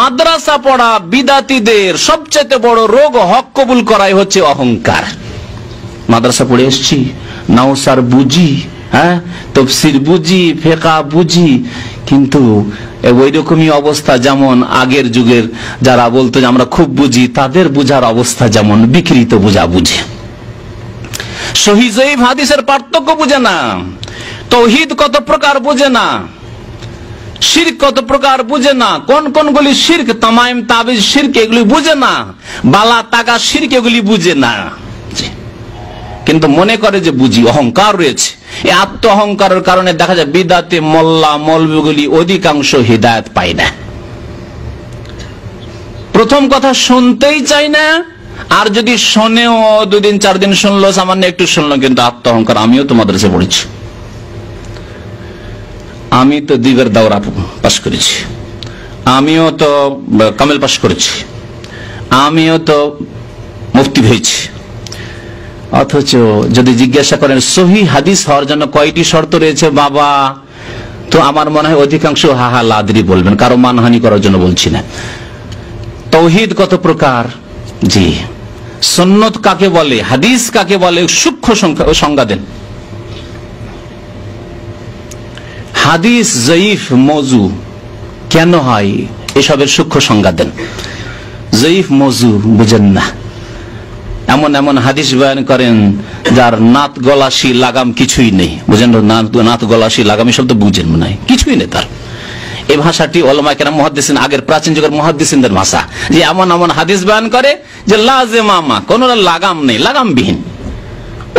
মাদ্রাসা পড়া বিদাতীদের সবচেয়ে বড় রোগ হক কবুল করাই হচ্ছে অহংকার। মাদ্রাসা পড়ে এসছি, নাউসার বুঝি, হ্যাঁ তফসির বুঝি, ফিকহ বুঝি, কিন্তু ওই রকমই অবস্থা যেমন আগের যুগের যারা বলতো যে আমরা খুব বুঝি, তাদের বুঝার অবস্থা যেমন বিকৃত বুঝা বুঝে। সহিহ জয়ীফ হাদিসের পার্থক্য বুঝে না, তাওহীদ কত প্রকার বুঝে না, শিরক কত প্রকার বুঝে না, কোন কোনগুলি শিরক, তামাইম তাবিজ শিরক এগুলি বুঝে না, বালা তাকা শিরক এগুলি বুঝে না, কিন্তু মনে করে যে বুঝি। অহংকার রয়েছে। এই আত্ম অহংকারের কারণে দেখা যায় বিদাতে মোল্লা মৌলবীগুলি অধিকাংশ হিদায়াত পায় না। প্রথম কথা শুনতেই চাই না, আর যদি শোনেও দুদিন চার দিন শুনলো, সামান্য একটু শুনলো, কিন্তু আত্ম অহংকার। আমিও তো মাদ্রাসায় পড়েছি, আমি তো দিবের দাওরা পাশ করেছি, আমিও তো কামেল পাশ করেছি, আমিও তো মুফতি হয়েছি। অথচ যদি জিজ্ঞাসা করেন সহিহ হাদিস হওয়ার জন্য কয়টি শর্ত রয়েছে বাবা, তো আমার মনে হয় অধিকাংশ হাহা লাদরি বলবেন, কারো মানহানি করার জন্য বলছি না। তাওহীদ কত প্রকার, জি। সুন্নাত কাকে বলে, হাদিস কাকে বলে, সূক্ষ্ম সংজ্ঞা দেন। হাদিস জয়ীফ মওযু কেন হয়, এসবের সূক্ষ্ম সংজ্ঞা দেন। জয়ীফ মওযু বুঝেন না, এমন এমন হাদিস বয়ান করেন যার নাত গলাশি লাগাম কিছুই নেই, বুঝেন, নাত গলাশি লাগাম এসব তো বুঝেন মনে হয় কিছুই নেই তার। এই ভাষাটি উলামায়ে কেরাম মুহাদ্দিসিন, আগের প্রাচীন যুগের মুহাদ্দিসিনদের ভাষা, যে এমন এমন হাদিস বয়ান করে যে লাযিমামা, কোন লাগাম নেই, লাগামবিহীন।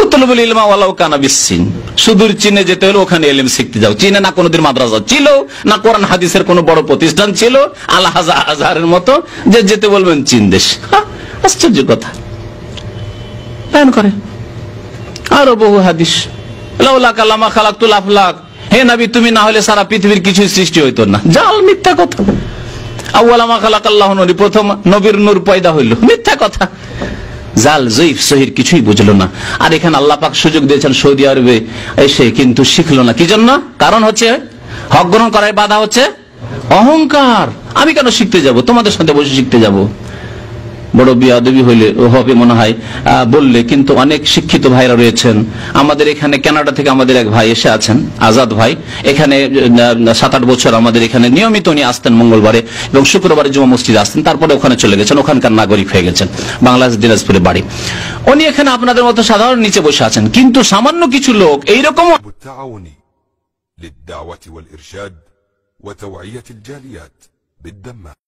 উতলুবুল ইলমা ওয়ালাউ কানা বিসসিন, সুদূর চীনে যেতে হলে ওখানে ইলম শিখতে যাও। চীনে না কোনদিন মাদ্রাসা ছিল, না কোরআন হাদিসের কোন বড় প্রতিষ্ঠান ছিল আল আজহারের মতো যে যেতে বলবেন চীন দেশ। আশ্চর্য কথা বয়ান করে। আরো বহু হাদিস, লাউলা কালামা খালাকতুল আফলাক, হে নবী তুমি না হলে সারা পৃথিবীর কিছু সৃষ্টি হইতো না। জাল, মিথ্যা কথা। আউয়ালামা খালাকাল্লাহু নূর, প্রথম নবীর নূর পয়দা হইল, মিথ্যা কথা। জাল, জয়ীফ, সহিহ কিছুই বুঝলো না। আর এখানে আল্লাহ পাক সুযোগ দিয়েছেন সৌদি আরবে এসে, কিন্তু শিখলো না। কি জন্য? কারণ হচ্ছে হক গ্রহণ করার বাধা হচ্ছে অহংকার। আমি কেন শিখতে যাব, তোমাদের সাথে বসে শিখতে যাব। বড় বিয়াদবি হইলে হবে মনে হয় বললে, কিন্তু অনেক শিক্ষিত ভাইরা রয়েছেন আমাদের এখানে। কানাডা থেকে আমাদের এক ভাই এসে আছেন, আজাদ ভাই, এখানে 7-8 বছর আমাদের এখানে নিয়মিত উনি আসতেন মঙ্গলবারে এবং শুক্রবারে জুমা মসজিদে আসতেন, তারপরে ওখানে চলে গেছেন, ওখানকার নাগরিক হয়ে গেছেন, বাংলাদেশ দিনাজপুরে বাড়ি। উনি এখানে আপনাদের মতো সাধারণ নিচে বসে আছেন, কিন্তু সামান্য কিছু লোক এইরকম